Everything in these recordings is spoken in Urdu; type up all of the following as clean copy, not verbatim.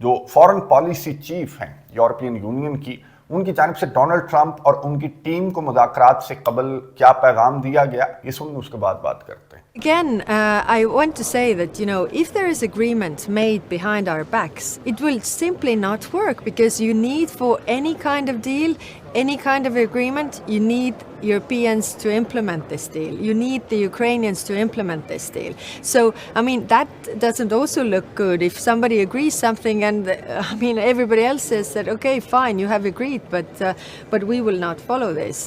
جو فارن پالیسی چیف ہیں یورپین یونین کی، ان کی جانب سے ڈونلڈ ٹرمپ اور ان کی ٹیم کو مذاکرات سے قبل کیا پیغام دیا گیا، یہ سنیں اس کے بعد بات کرتے ہیں۔ Again, I want to say that, if there is agreement made behind our backs, it will simply not work, because you need, for any kind of deal, any kind of agreement, you need Europeans to implement this deal. You need the Ukrainians to implement this deal. So, that doesn't also look good if somebody agrees something and, everybody else says that, okay, fine, you have agreed, but we will not follow this.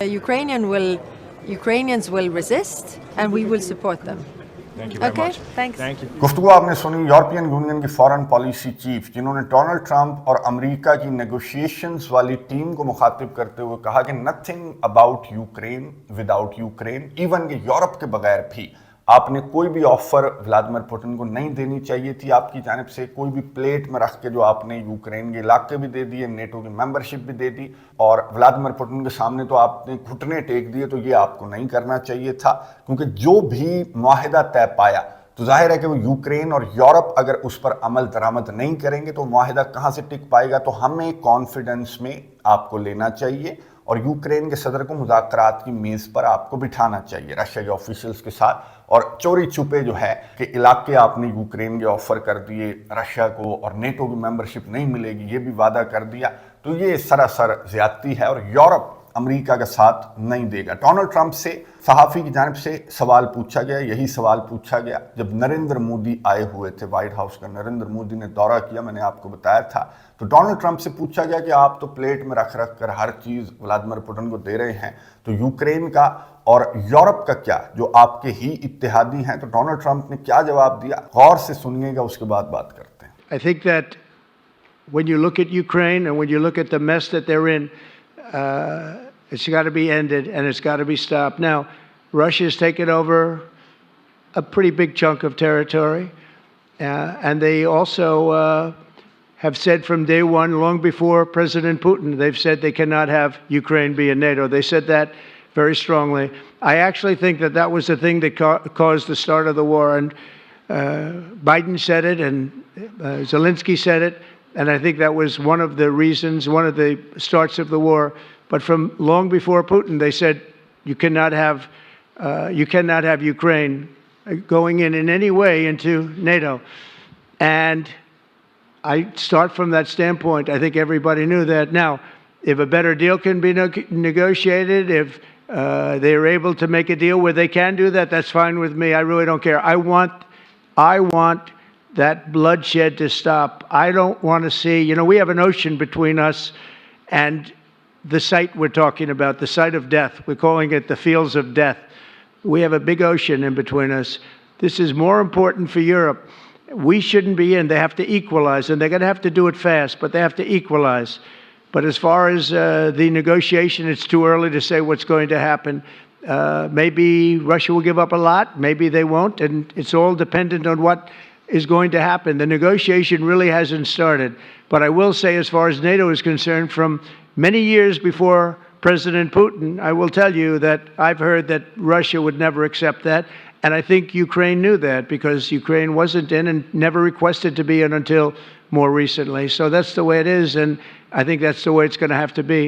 Ukrainians will resist and we will support them. Thank you very much. Thanks. Thank you. گفتگو آپ نے سنی یورپین یونین کی فارن پالیسی چیف، جنہوں نے ڈونلڈ ٹرمپ اور امریکہ کی نیگوشیشنز والی ٹیم کو مخاطب کرتے ہوئے کہا کہ nothing about Ukraine without Ukraine, even کہ یورپ کے بغیر بھی آپ نے کوئی بھی آفر ولادیمیر پوٹن کو نہیں دینی چاہیے تھی آپ کی جانب سے، کوئی بھی پلیٹ میں رکھ کے جو آپ نے یوکرین کے علاقے بھی دے دیے، نیٹو کی ممبرشپ بھی دے دی، اور ولادیمیر پوٹن کے سامنے تو آپ نے گھٹنے ٹیک دیے، تو یہ آپ کو نہیں کرنا چاہیے تھا، کیونکہ جو بھی معاہدہ طے پایا تو ظاہر ہے کہ وہ یوکرین اور یورپ اگر اس پر عمل درآمد نہیں کریں گے تو معاہدہ کہاں سے ٹک پائے گا۔ تو ہمیں کانفیڈنس میں آپ کو لینا چاہیے اور یوکرین کے صدر کو مذاکرات کی میز پر آپ کو بٹھانا چاہیے رشیا کے آفیشلز کے ساتھ، اور چوری چھپے جو ہے کہ علاقے آپ نے یوکرین کے آفر کر دیے رشیا کو اور نیٹو کی ممبرشپ نہیں ملے گی یہ بھی وعدہ کر دیا، تو یہ سراسر زیادتی ہے اور یورپ امریکہ کا ساتھ نہیں دے گا۔ ڈونلڈ ٹرمپ سے صحافی کی جانب سے سوال پوچھا گیا، یہی سوال پوچھا گیا جب نریندر مودی آئے ہوئے تھے وائٹ ہاؤس کا، نریندر مودی نے دورہ کیا، میں نے آپ کو بتایا تھا، تو ڈونلڈ ٹرمپ سے پوچھا گیا کہ آپ تو پلیٹ میں رکھ کر ہر چیز ولادیمیر پوٹن کو دے رہے ہیں، تو یوکرین کا اور یورپ کا کیا جو آپ کے ہی اتحادی ہیں؟ تو ڈونلڈ ٹرمپ نے کیا جواب دیا، غور سے سنیے گا، اس کے بعد بات کرتے ہیں۔ I think that when you look at Ukraine and when you look at the mess that they're in, it's got to be ended and it's got to be stopped. Now, Russia's taken over a pretty big chunk of territory, and they also have said from day one, long before President Putin, they've said they cannot have Ukraine be in NATO. They said that very strongly. I actually think that that was the thing that caused the start of the war, and Biden said it and Zelensky said it, and I think that was one of the reasons, one of the starts of the war. But from long before Putin, they said you cannot have Ukraine going in any way into NATO. And I start from that standpoint. I think everybody knew that. Now, if a better deal can be negotiated, if they are able to make a deal where they can do that, that's fine with me. I really don't care. I want that bloodshed to stop. I don't want to see, we have an ocean between us and the site we're talking about, the site of death. We're calling it the fields of death. We have a big ocean in between us. This is more important for Europe. We shouldn't be in. They have to equalize, and they're going to have to do it fast, but they have to equalize. But as far as the negotiation, it's too early to say what's going to happen. Maybe Russia will give up a lot. Maybe they won't, and it's all dependent on what is going to happen. The negotiation really hasn't started. But I will say, as far as NATO is concerned, from many years before President Putin, I will tell you that I've heard that Russia would never accept that. And I think Ukraine knew that, because Ukraine wasn't in and never requested to be in until more recently. So that's the way it is, and I think that's the way it's going to have to be.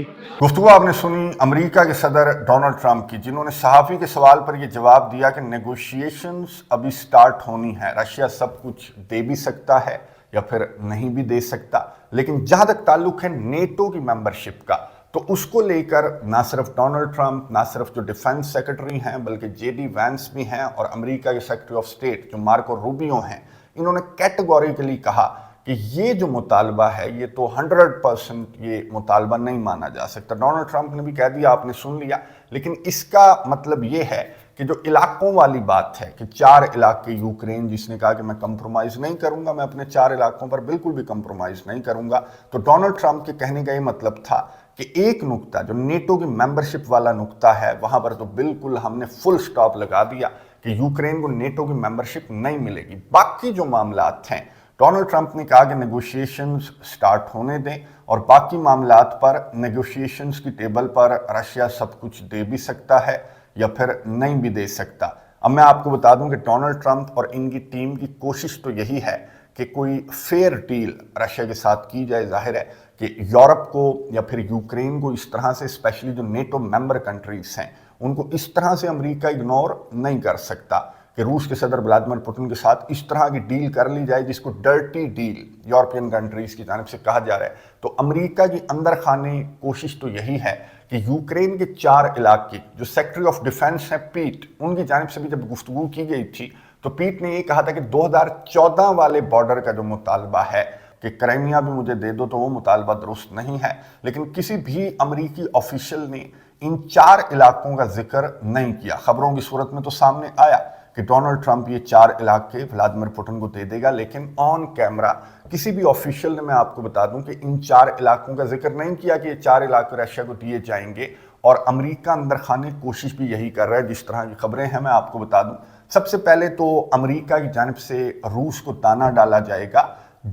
گفتگو آپ نے سنی امریکہ کے صدر ڈونلڈ ٹرمپ کی، جنہوں نے صحافی کے سوال پر یہ جواب دیا کہ نیگوشیشنز ابھی سٹارٹ ہونی ہے، رشیا سب کچھ دے بھی سکتا ہے یا پھر نہیں بھی دے سکتا، لیکن جہاں تک تعلق ہے نیٹو کی ممبرشپ کا، تو اس کو لے کر نہ صرف ڈونلڈ ٹرمپ، نہ صرف جو ڈیفنس سیکرٹری ہیں بلکہ جے ڈی وینس بھی ہیں، اور امریکہ کے سیکرٹری آف اسٹیٹ جو مارکو روبیو ہیں، انہوں نے کیٹیگوریکلی کہا کہ یہ جو مطالبہ ہے یہ تو 100% یہ مطالبہ نہیں مانا جا سکتا۔ ڈونلڈ ٹرمپ نے بھی کہہ دیا، آپ نے سن لیا، لیکن اس کا مطلب یہ ہے کہ جو علاقوں والی بات ہے کہ 4 علاقے یوکرین، جس نے کہا کہ میں کمپرومائز نہیں کروں گا، میں اپنے 4 علاقوں پر بالکل بھی کمپرومائز نہیں کروں گا، تو ڈونلڈ ٹرمپ کے کہنے کا یہ مطلب تھا کہ ایک نقطہ جو نیٹو کی ممبرشپ والا نقطہ ہے، وہاں پر تو بالکل ہم نے فل سٹاپ لگا دیا کہ یوکرین کو نیٹو کی ممبرشپ نہیں ملے گی۔ باقی جو معاملات ہیں، ڈونلڈ ٹرمپ نے کہا کہ نیگوشیشنز سٹارٹ ہونے دیں، اور باقی معاملات پر نیگوشیشنز کی ٹیبل پر رشیا سب کچھ دے بھی سکتا ہے یا پھر نہیں بھی دے سکتا۔ اب میں آپ کو بتا دوں کہ ڈونلڈ ٹرمپ اور ان کی ٹیم کی کوشش تو یہی ہے کہ کوئی فیئر ڈیل رشیا کے ساتھ کی جائے. ظاہر ہے کہ یورپ کو یا پھر یوکرین کو اس طرح سے، اسپیشلی جو نیٹو ممبر کنٹریز ہیں، ان کو اس طرح سے امریکہ اگنور نہیں کر سکتا کہ روس کے صدر ولادیمیر پوٹن کے ساتھ اس طرح کی ڈیل کر لی جائے جس کو ڈرٹی ڈیل یورپین کنٹریز کی جانب سے کہا جا رہا ہے. تو امریکہ کی اندر خانے کوشش تو یہی ہے کہ یوکرین کے 4 علاقے جو سیکٹری آف ڈیفنس ہیں پیٹ، ان کی جانب سے بھی جب گفتگو کی گئی تھی تو پیٹ نے یہ کہا تھا کہ 2014 والے بارڈر کا جو مطالبہ ہے کہ کرائمیا بھی مجھے دے دو، تو وہ مطالبہ درست نہیں ہے. لیکن کسی بھی امریکی آفیشل نے ان 4 علاقوں کا ذکر نہیں کیا. خبروں کی صورت میں تو سامنے آیا کہ ڈونلڈ ٹرمپ یہ 4 علاقے ولادیمیر پوٹن کو دے دے گا، لیکن آن کیمرہ کسی بھی آفیشل نے، میں آپ کو بتا دوں کہ ان 4 علاقوں کا ذکر نہیں کیا کہ یہ 4 علاقے رشیا کو دیے جائیں گے. اور امریکہ اندر خانے کوشش بھی یہی کر رہا ہے. جس طرح کی خبریں ہیں میں آپ کو بتا دوں، سب سے پہلے تو امریکہ کی جانب سے روس کو دانہ ڈالا جائے گا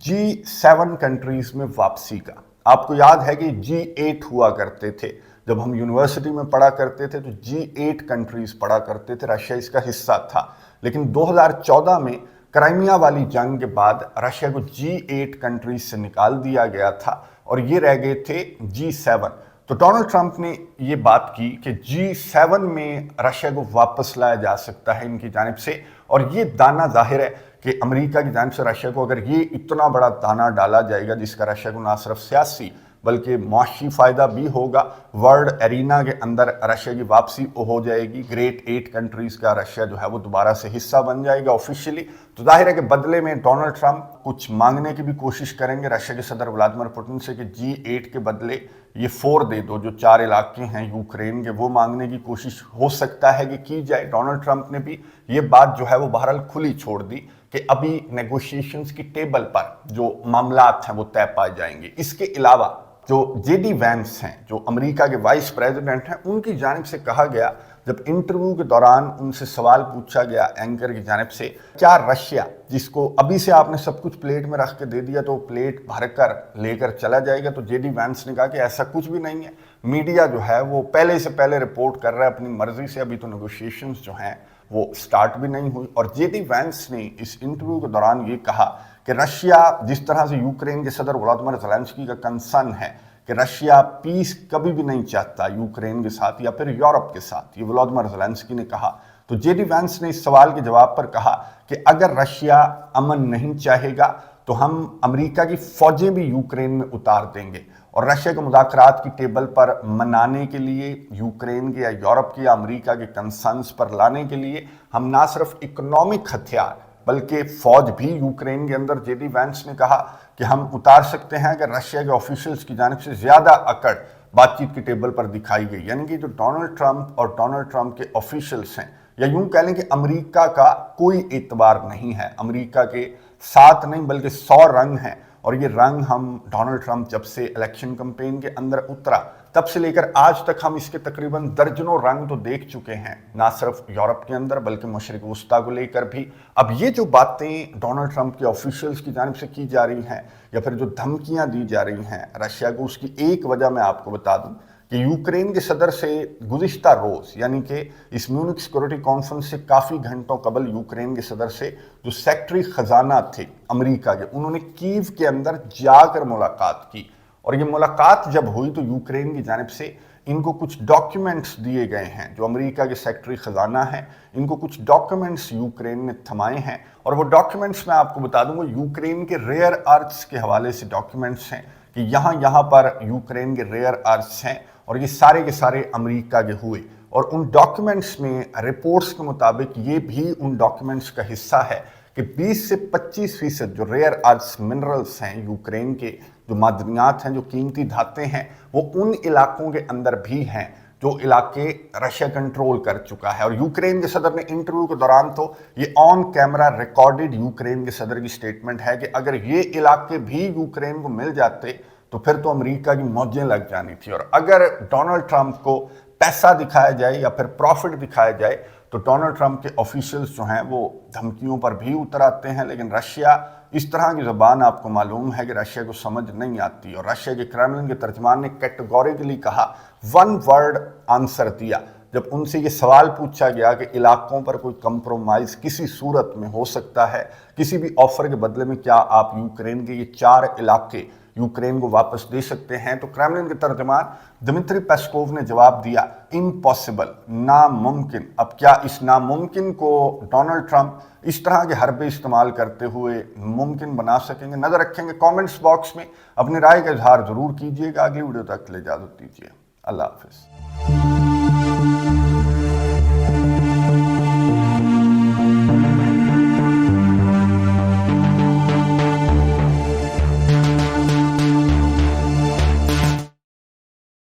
G7 کنٹریز میں واپسی کا. آپ کو یاد ہے کہ G8 ہوا کرتے تھے، جب ہم یونیورسٹی میں پڑھا کرتے تھے تو G8 کنٹریز پڑھا کرتے تھے، رشیا اس کا حصہ تھا. لیکن 2014 میں کرائمیا والی جنگ کے بعد رشیا کو G8 کنٹریز سے نکال دیا گیا تھا اور یہ رہ گئے تھے G7. تو ڈونلڈ ٹرمپ نے یہ بات کی کہ G7 میں رشیا کو واپس لایا جا سکتا ہے ان کی جانب سے. اور یہ دانہ ظاہر ہے کہ امریکہ کی جانب سے رشیا کو اگر یہ اتنا بڑا دانہ ڈالا جائے گا جس کا رشیا کو نہ صرف سیاسی بلکہ معاشی فائدہ بھی ہوگا، ورلڈ ایرینا کے اندر رشیا کی واپسی ہو جائے گی، گریٹ 8 کنٹریز کا رشیا جو ہے وہ دوبارہ سے حصہ بن جائے گا آفیشیلی. تو ظاہر ہے کہ بدلے میں ڈونلڈ ٹرمپ کچھ مانگنے کی بھی کوشش کریں گے رشیا کے صدر ولادیمیر پوٹن سے کہ G8 کے بدلے یہ 4 دے دو، جو 4 علاقے ہیں یوکرین کے، وہ مانگنے کی کوشش ہو سکتا ہے کہ کی جائے. ڈونلڈ ٹرمپ نے بھی یہ بات جو ہے وہ بہرحال کھلی چھوڑ دی کہ ابھی نیگوشیشنز کی ٹیبل پر جو معاملات ہیں وہ طے پائے جائیں گے. اس کے علاوہ جو JD وینس ہیں، جو امریکہ کے وائس پریزیڈنٹ ہیں، ان کی جانب سے کہا گیا جب انٹرویو کے دوران ان سے سوال پوچھا گیا اینکر کی جانب سے، کیا رشیا جس کو ابھی سے آپ نے سب کچھ پلیٹ میں رکھ کے دے دیا تو پلیٹ بھر کر لے کر چلا جائے گا؟ تو JD وینس نے کہا کہ ایسا کچھ بھی نہیں ہے. میڈیا جو ہے وہ پہلے سے پہلے رپورٹ کر رہا ہے اپنی مرضی سے، ابھی تو نیگوشیشنز جو ہیں وہ سٹارٹ بھی نہیں ہوئی. اور JD وینس نے اس انٹرویو کے دوران یہ کہا کہ رشیا جس طرح سے یوکرین کے صدر ولادیمیر زیلنسکی کا کنسرن ہے کہ رشیا پیس کبھی بھی نہیں چاہتا یوکرین کے ساتھ یا پھر یورپ کے ساتھ، یہ ولادیمیر زیلنسکی نے کہا. تو JD وینس نے اس سوال کے جواب پر کہا کہ اگر رشیا امن نہیں چاہے گا تو ہم امریکہ کی فوجیں بھی یوکرین میں اتار دیں گے، اور رشیا کو مذاکرات کی ٹیبل پر منانے کے لیے، یوکرین کے یا یورپ کے یا امریکہ کے کنسرنز پر لانے کے لیے ہم نہ صرف اکنامک ہتھیار بلکہ فوج بھی یوکرین کے اندر، JD وینس نے کہا کہ ہم اتار سکتے ہیں اگر رشیا کے آفیشلز کی جانب سے زیادہ اکڑ بات چیت کی ٹیبل پر دکھائی گئی. یعنی کہ جو ڈونلڈ ٹرمپ اور ڈونلڈ ٹرمپ کے آفیشلز ہیں، یا یوں کہہ لیں کہ امریکہ کا کوئی اعتبار نہیں ہے، امریکہ کے 7 نہیں بلکہ 100 رنگ ہیں. اور یہ رنگ ہم ڈونلڈ ٹرمپ جب سے الیکشن کمپین کے اندر اترا تب سے لے کر آج تک ہم اس کے تقریباً درجنوں رنگ تو دیکھ چکے ہیں، نہ صرف یورپ کے اندر بلکہ مشرق وسطیٰ کو لے کر بھی. اب یہ جو باتیں ڈونلڈ ٹرمپ کے آفیشلز کی جانب سے کی جا رہی ہیں یا پھر جو دھمکیاں دی جا رہی ہیں رشیا کو، اس کی ایک وجہ میں آپ کو بتا دوں کہ یوکرین کے صدر سے گزشتہ روز، یعنی کہ اس میونک سیکورٹی کانفرنس سے کافی گھنٹوں قبل، یوکرین کے صدر سے جو سیکٹری خزانہ تھے امریکہ کے، انہوں نے کیو کے اندر جا کر ملاقات کی. اور یہ ملاقات جب ہوئی تو یوکرین کی جانب سے ان کو کچھ ڈاکیومنٹس دیے گئے ہیں، جو امریکہ کے سیکٹری خزانہ ہیں ان کو کچھ ڈاکیومنٹس یوکرین نے تھمائے ہیں. اور وہ ڈاکیومنٹس میں آپ کو بتا دوں گا یوکرین کے ریئر ارتھس کے حوالے سے ڈاکیومنٹس ہیں کہ یہاں پر یوکرین کے ریئر ارتھس ہیں اور یہ سارے کے سارے امریکہ کے ہوئے. اور ان ڈاکیومنٹس میں رپورٹس کے مطابق یہ بھی ان ڈاکیومنٹس کا حصہ ہے کہ 20 سے 25% جو ریئر ارتھس منرلز ہیں یوکرین کے، جو معدنیات ہیں، جو قیمتی دھاتیں ہیں، وہ ان علاقوں کے اندر بھی ہیں جو علاقے رشیا کنٹرول کر چکا ہے. اور یوکرین کے صدر نے انٹرویو کے دوران تو یہ آن کیمرہ ریکارڈڈ یوکرین کے صدر کی سٹیٹمنٹ ہے کہ اگر یہ علاقے بھی یوکرین کو مل جاتے تو پھر تو امریکہ کی موجیں لگ جانی تھی. اور اگر ڈونلڈ ٹرمپ کو پیسہ دکھایا جائے یا پھر پروفٹ دکھایا جائے تو ڈونلڈ ٹرمپ کے آفیشلز جو ہیں وہ دھمکیوں پر بھی اتر آتے ہیں. لیکن رشیا اس طرح کی زبان آپ کو معلوم ہے کہ رشیا کو سمجھ نہیں آتی. اور رشیا کے کریملن کے ترجمان نے کیٹیگوریکلی کہا، ون ورڈ آنسر دیا جب ان سے یہ سوال پوچھا گیا کہ علاقوں پر کوئی کمپرومائز کسی صورت میں ہو سکتا ہے کسی بھی آفر کے بدلے میں، کیا آپ یوکرین کے یہ 4 علاقے یوکرین کو واپس دے سکتے ہیں، تو کرملن کے ترجمان دمتری پیسکوو نے جواب دیا امپاسبل، ناممکن۔ اب کیا اس ناممکن کو ڈونلڈ ٹرمپ اس طرح کے حربے استعمال کرتے ہوئے ممکن بنا سکیں گے؟ نظر رکھیں گے کامنٹس باکس میں، اپنی رائے کا اظہار ضرور کیجیے گا۔ اگلی ویڈیو تک کے لیے اجازت دیجیے، اللہ حافظ۔